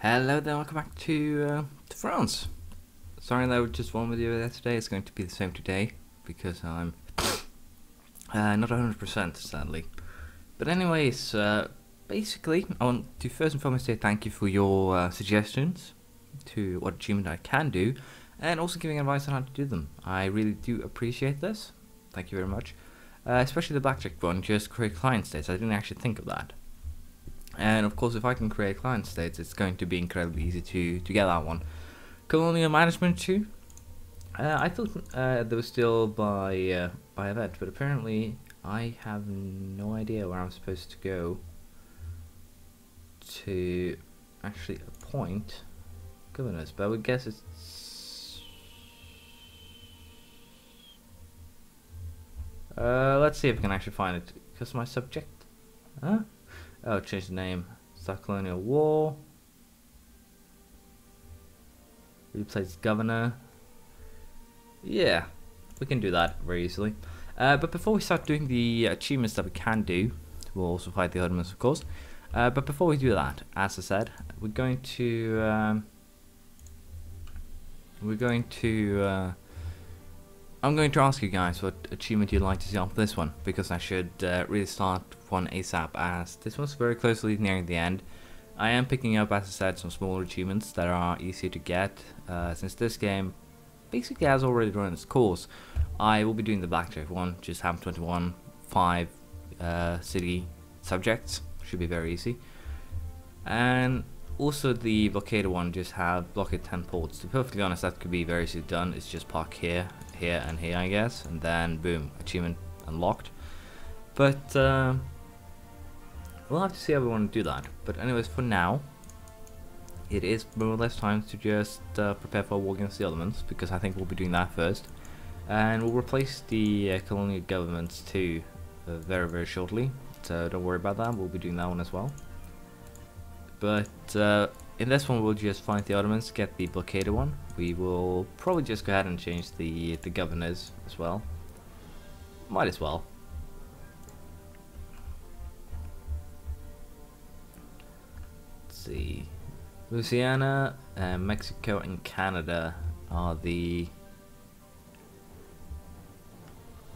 Hello there, welcome back to France. Sorry that I was just one video there today. It's going to be the same today because I'm not 100% sadly. But anyways, basically I want to first and foremost say thank you for your suggestions to what achievement I can do, and also giving advice on how to do them. I really do appreciate this. Thank you very much. Especially the blackjack one, just create client states. I didn't actually think of that. And of course, if I can create client states, it's going to be incredibly easy to get that one. Colonial management too. I thought there was still by event, but apparently I have no idea where I'm supposed to go to actually appoint governors. But I would guess it's. Let's see if I can actually find it. Customize subject. Huh? Oh, change the name. Start colonial war. Replace governor. Yeah, we can do that very easily. But before we start doing the achievements that we can do, we'll also fight the Ottomans, of course. But before we do that, as I said, we're going to. I'm going to ask you guys what achievement you'd like to see on this one, because I should really start one ASAP, as this one's very closely nearing the end. I am picking up, as I said, some smaller achievements that are easier to get, since this game basically has already run its course. I will be doing the blackjack one, just have 21, 5 city subjects, should be very easy. And also the blockade one, just have blockade 10 ports. To be perfectly honest, that could be very easily done. It's just park here, here and here, I guess, and then boom, achievement unlocked. But we'll have to see how we want to do that. But anyways, for now, it is more or less time to just prepare for a war against the Ottomans, because I think we'll be doing that first. And we'll replace the colonial governments too very, very shortly. So don't worry about that, we'll be doing that one as well. But in this one, we'll just find the Ottomans, get the blockader one. We will probably just go ahead and change the governors as well. Might as well. Let's see. Louisiana, Mexico, and Canada are the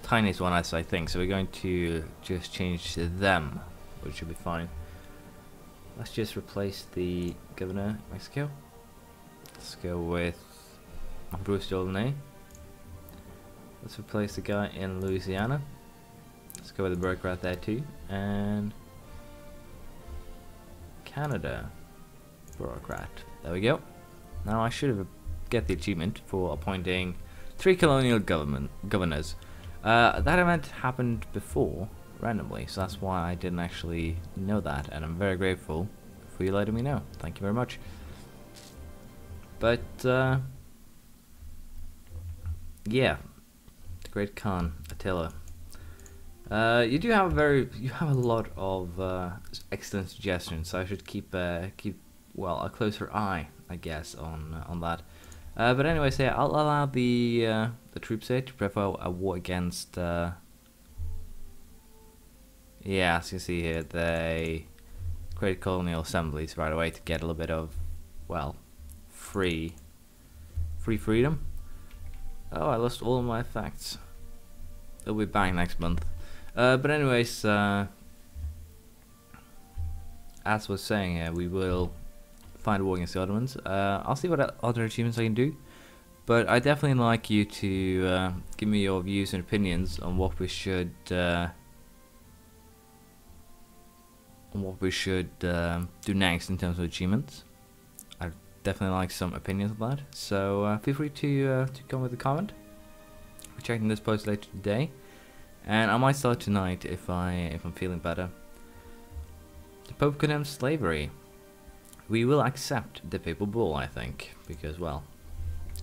tiniest one, I think. So we're going to just change to them, which should be fine. Let's just replace the governor of Mexico. Let's go with Bruce Joldenay. Let's replace the guy in Louisiana. Let's go with the bureaucrat there too. And Canada bureaucrat. There we go. Now I should have get the achievement for appointing 3 colonial governors. That event happened before randomly, so that's why I didn't actually know that, and I'm very grateful for you letting me know. Thank you very much. But yeah, the Great Khan Attila. You have a lot of excellent suggestions, so I should keep well a closer eye, I guess, on that. But anyway, so yeah, I'll allow the troops here to prepare a war against. Yeah, as you can see here, they create colonial assemblies right away to get a little bit of, well, freedom. Oh, I lost all of my effects. They'll be back next month. But anyways, as was saying here, we will find a war against the Ottomans. I'll see what other achievements I can do, but I definitely like you to give me your views and opinions on what we should do next in terms of achievements. I definitely like some opinions on that, so feel free to come with a comment. We're checking this post later today, and I might start tonight if I'm feeling better. The Pope condemns slavery. We will accept the papal bull, I think, because, well,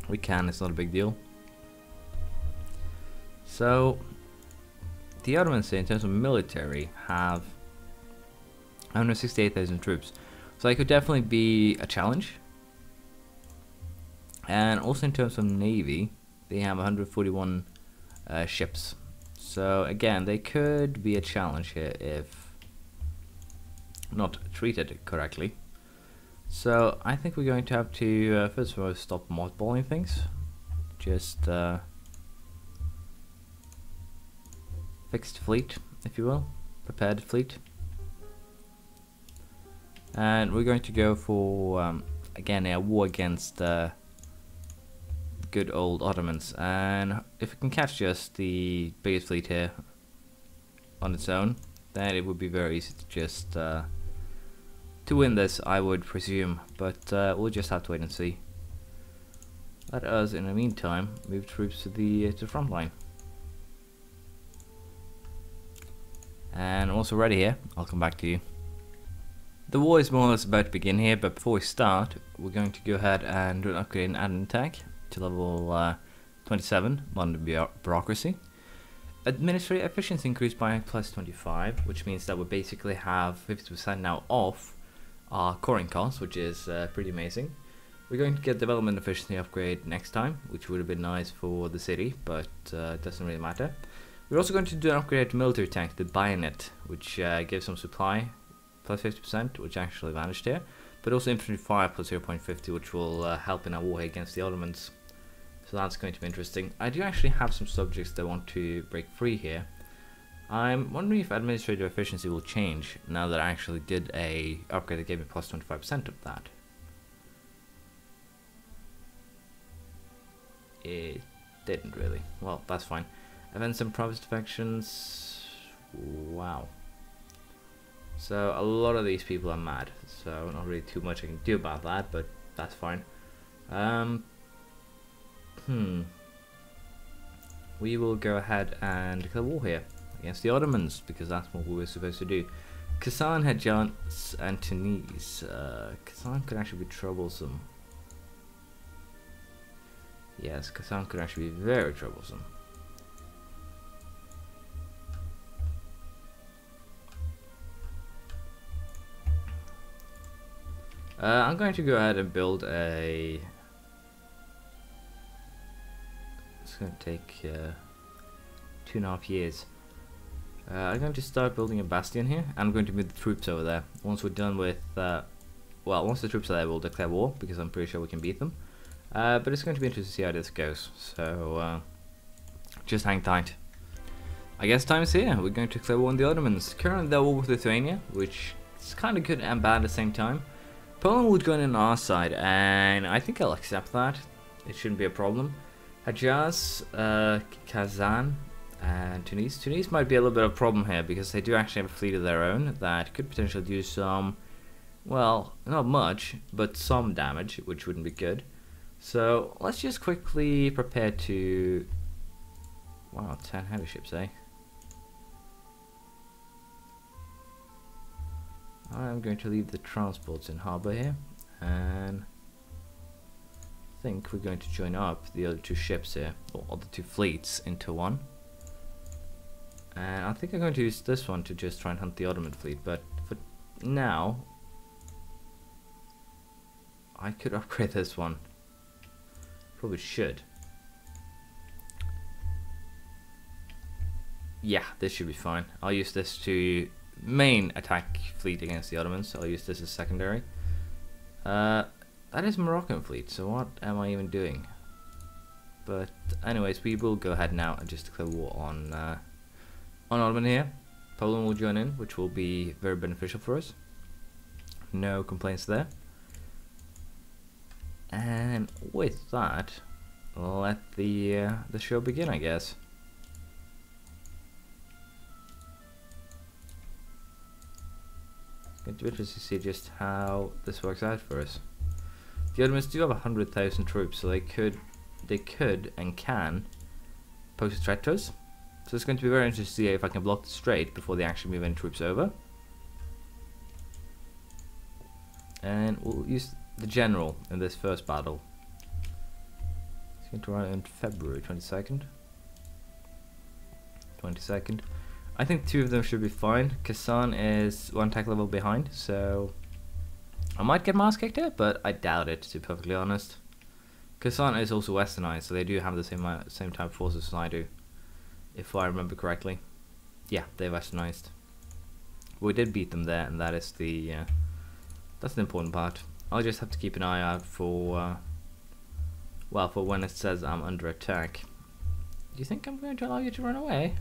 we can, it's not a big deal. So the Ottomans, in terms of military, have 168,000 troops, so it could definitely be a challenge. And also in terms of navy, they have 141 ships, so again they could be a challenge here if not treated correctly. So I think we're going to have to first of all stop mothballing things. Just fixed fleet, if you will, prepared fleet, and we're going to go for again a war against good old Ottomans. And if we can catch just the biggest fleet here on its own, then it would be very easy to just to win this, I would presume, but we'll just have to wait and see. Let us, in the meantime, move troops to the front line. And I'm also ready here. I'll come back to you. The war is more or less about to begin here, but before we start, we're going to go ahead and do an upgrade in admin tech to level 27, modern bureaucracy. Administrative efficiency increased by plus 25, which means that we basically have 50% now off our coring costs, which is pretty amazing. We're going to get development efficiency upgrade next time, which would have been nice for the city, but it doesn't really matter. We're also going to do an upgrade to military tank, the bayonet, which gives some supply plus 50%, which actually vanished here, but also infantry fire plus 0.50, which will help in our war against the Ottomans. So that's going to be interesting. I do actually have some subjects that want to break free here. I'm wondering if administrative efficiency will change now that I actually did a upgrade that gave me plus 25% of that. It didn't really. Well, that's fine. Events and province defections. Wow. So a lot of these people are mad. So not really too much I can do about that, but that's fine. We will go ahead and declare war here against the Ottomans, because that's what we were supposed to do. Kazan, Hejaz, and Tunis. Kazan could actually be troublesome. Yes, Kazan could actually be very troublesome. I'm going to go ahead and build a... It's going to take 2.5 years. I'm going to start building a bastion here. I'm going to move the troops over there. Once we're done with... well, once the troops are there, we'll declare war, because I'm pretty sure we can beat them. But it's going to be interesting to see how this goes. So, just hang tight. I guess time is here. We're going to declare war on the Ottomans. Currently, they're war with Lithuania, which is kind of good and bad at the same time. Poland would go in on our side, and I think I'll accept that. It shouldn't be a problem. Hejaz, Kazan, and Tunis. Tunis might be a little bit of a problem here, because they do actually have a fleet of their own that could potentially do some, well, not much, but some damage, which wouldn't be good. So let's just quickly prepare to... Wow, 10 heavy ships, eh? I'm going to leave the transports in harbour here, and I think we're going to join up the other two ships here, or other two fleets, into one. And I think I'm going to use this one to just try and hunt the Ottoman fleet, but for now I could upgrade this one. Probably should. Yeah, this should be fine. I'll use this to main attack fleet against the Ottomans. I'll use this as secondary. That is Moroccan fleet, so what am I even doing? But anyways, we will go ahead now and just declare war on Ottoman here. Poland will join in, which will be very beneficial for us. No complaints there. And with that, let the show begin, I guess. Going to be interesting to see just how this works out for us. The Ottomans do have 100,000 troops, so they could and can pose a threat to us. So it's going to be very interesting to see if I can block the strait before they actually move any troops over. And we'll use the general in this first battle. It's going to run in February 22nd. I think two of them should be fine. Kazan is one attack level behind, so I might get Mars kicked here, but I doubt it, to be perfectly honest. Kazan is also westernized, so they do have the same type of forces as I do, if I remember correctly. Yeah, they're westernized. We did beat them there, and that is the that's the important part. I'll just have to keep an eye out for, well, for when it says I'm under attack. Do you think I'm going to allow you to run away?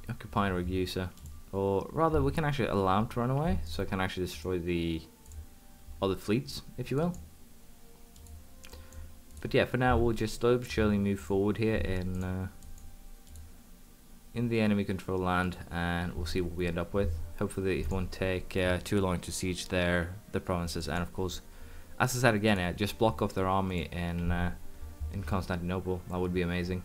Occupying rig user. Or rather, we can actually allow him to run away, so I can actually destroy the other fleets, if you will. But yeah, for now, we'll just slowly but surely move forward here in the enemy control land, and we'll see what we end up with. Hopefully it won't take too long to siege the provinces, and of course, as I said again, just block off their army in Constantinople. That would be amazing.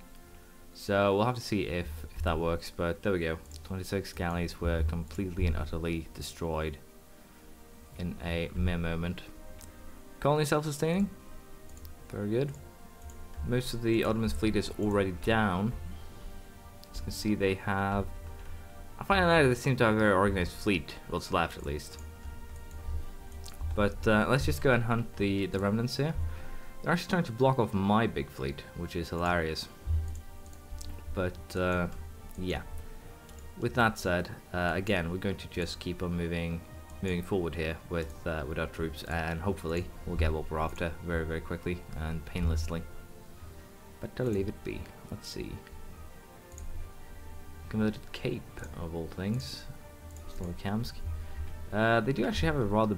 So we'll have to see if that works, but there we go. 26 galleys were completely and utterly destroyed in a mere moment. Colony self-sustaining, very good. Most of the Ottoman fleet is already down. As you can see, they have, I find out they seem to have a very organized fleet, what's left at least. But let's just go and hunt the remnants here. They're actually trying to block off my big fleet, which is hilarious. But yeah, with that said, again, we're going to just keep on moving forward here with our troops, and hopefully we'll get what we're after very, very quickly and painlessly. But I'll leave it be. Let's see. Converted Cape, of all things. Slovikamsk. They do actually have a rather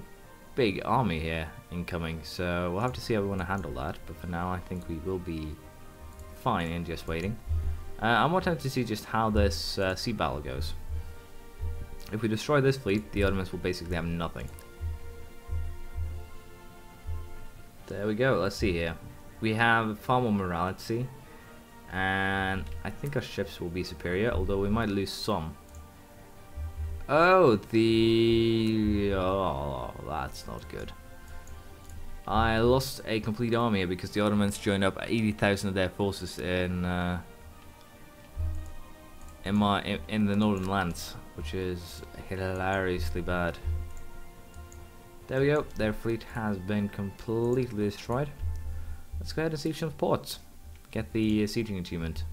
big army here incoming, so we'll have to see how we want to handle that. But for now, I think we will be fine in just waiting. I'm more tempted to see just how this sea battle goes. If we destroy this fleet, the Ottomans will basically have nothing. There we go, let's see here. We have far more morality, and I think our ships will be superior, although we might lose some. Oh, that's not good. I lost a complete army here because the Ottomans joined up 80,000 of their forces in the northern lands, which is hilariously bad. There we go, their fleet has been completely destroyed. Let's go ahead and siege some ports. Get the sieging achievement.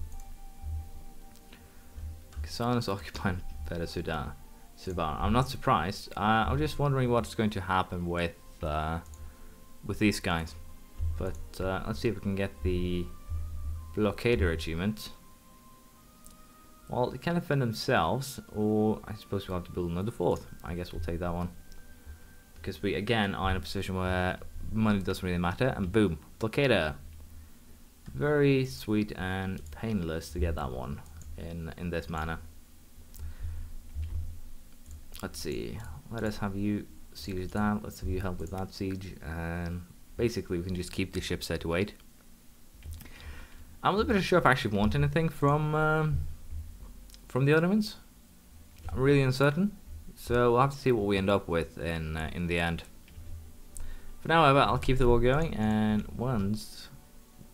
Kazan is occupying better Sudan. I'm not surprised. I'm just wondering what's going to happen with these guys. But let's see if we can get the blockader achievement. Well, they can defend themselves, or I suppose we'll have to build another fort. I guess we'll take that one. Because we, again, are in a position where money doesn't really matter, and boom, blockader. Very sweet and painless to get that one in this manner. Let's see, let us have you siege that, let's have you help with that siege, and basically we can just keep the ships there to wait. I'm a little bit unsure if I actually want anything from the Ottomans. I'm really uncertain, so we'll have to see what we end up with in the end. For now, however, I'll keep the war going, and once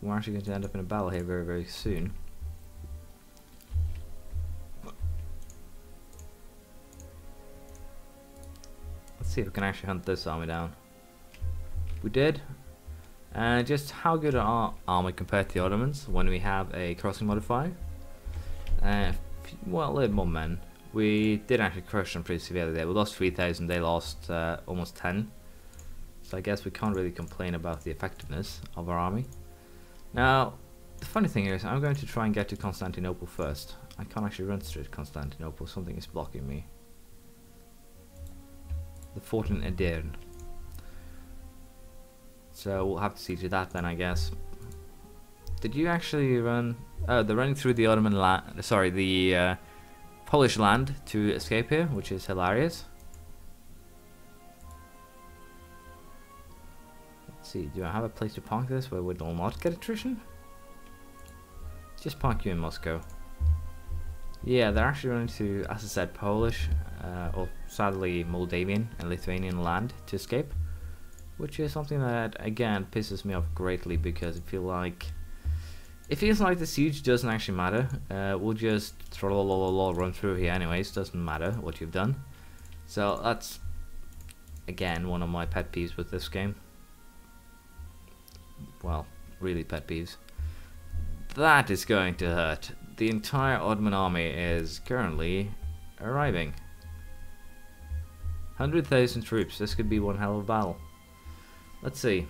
we're actually going to end up in a battle here very, very soon. Let's see if we can actually hunt this army down. We did. And just how good are our army compared to the Ottomans when we have a crossing modifier? Well, a little more men. We did actually crush them pretty severely there. We lost 3,000, they lost almost 10. So I guess we can't really complain about the effectiveness of our army. Now, the funny thing is, I'm going to try and get to Constantinople first. I can't actually run straight to Constantinople, something is blocking me. The fort in Edirne. So we'll have to see to that then, I guess. Did you actually run? Oh, they're running through the Ottoman land. Sorry, the Polish land to escape here, which is hilarious. Let's see. Do I have a place to park this where we will not get attrition? Just park you in Moscow. Yeah, they're actually running to, as I said, Polish, or sadly Moldavian and Lithuanian land to escape, which is something that again pisses me off greatly because it feels like the siege doesn't actually matter. We'll just run through here anyways. Doesn't matter what you've done. So that's again one of my pet peeves with this game. Well, really pet peeves. That is going to hurt. The entire Ottoman army is currently arriving. 100,000 troops. This could be one hell of a battle. Let's see.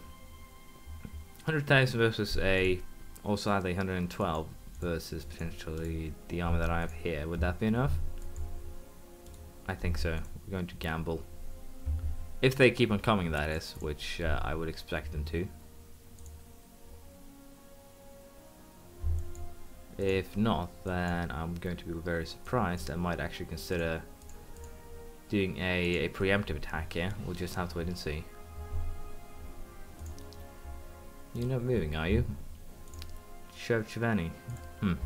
100,000 versus also either 112 versus potentially the army that I have here. Would that be enough? I think so. We're going to gamble. If they keep on coming, that is, which I would expect them to. If not, then I'm going to be very surprised. I might actually consider doing a preemptive attack here. We'll just have to wait and see. You're not moving, are you? Chivani. But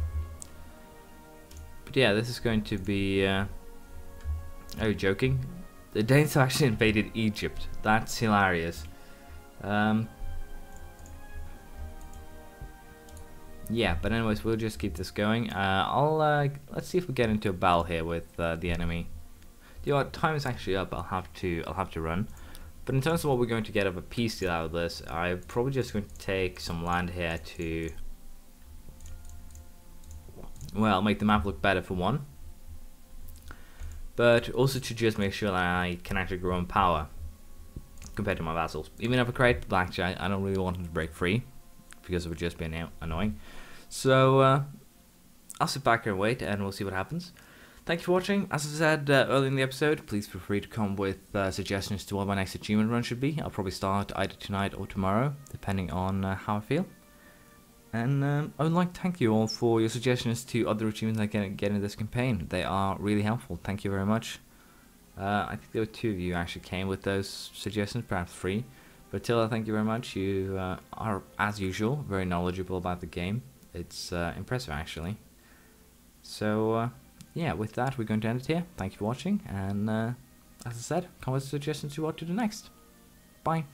yeah, this is going to be... are you joking? The Danes have actually invaded Egypt. That's hilarious. Yeah, but anyways, we'll just keep this going. Let's see if we get into a battle here with the enemy. Time is actually up. I'll have to run. But in terms of what we're going to get of a peace deal out of this, I'm probably just going to take some land here to, well, make the map look better for one, but also to just make sure that I can actually grow in power compared to my vassals. Even if I create blackjack, I don't really want them to break free because it would just be annoying. So I'll sit back here and wait, and we'll see what happens. Thank you for watching. As I said earlier in the episode, please feel free to come with suggestions to what my next achievement run should be. I'll probably start either tonight or tomorrow, depending on how I feel. And I would like to thank you all for your suggestions to other achievements I can get in this campaign. They are really helpful. Thank you very much. I think there were 2 of you actually came with those suggestions, perhaps 3. But Attila, thank you very much. You are, as usual, very knowledgeable about the game. It's impressive, actually. So... yeah, with that, we're going to end it here. Thank you for watching, and as I said, comment suggestions to what to do next. Bye.